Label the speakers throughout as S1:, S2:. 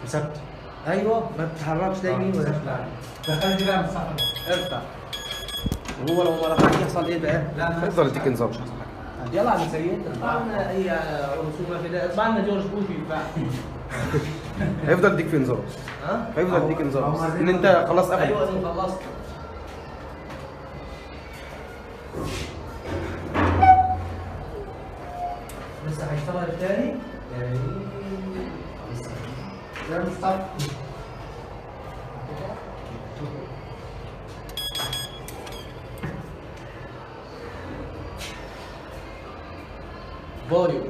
S1: مسكت. ايوه ما بتتحركش لا يمين ولا شمال.
S2: دخلت بقى مستقبل.
S1: ارفع. وهو لو ما رفعش يحصل ايه بقى؟
S2: لا
S3: يفضل يديك انذار.
S1: يلا عم سيد اطبع لنا اي رسومات كده، اطبع لنا جورج بوش ينفع.
S3: هيفضل يديك في انذار.
S1: ها؟
S3: هيفضل يديك انذار ان انت خلاص قفل.
S1: ايوه انا خلصت. لسه هيشتغل الثاني؟
S2: ده مستقبل.
S1: فوليوم.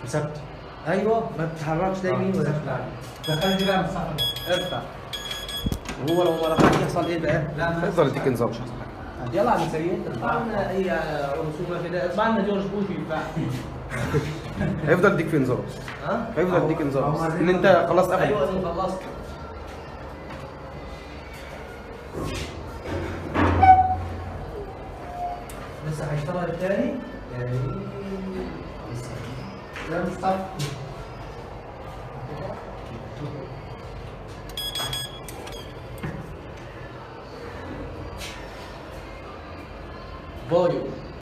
S1: مسكت. ايوه ما بتتحركش لا يمين ولا شمال.
S2: دخلت بقى مستقبل.
S1: ارفع. وهو لو ما رفعش يحصل ايه بقى؟
S2: لا
S3: هيفضل يديك انذار.
S1: يلا عم سيد اطبع لنا اي رسومات كده، اطبع لنا جورج بوش ينفع.
S3: هيفضل يديك في انذار.
S1: ها؟
S3: هيفضل يديك انذار ان انت خلاص قفل.
S1: ايوه انا خلصت. لسه هيشتغل الثاني؟
S2: ده مستقبل.
S1: فوليوم.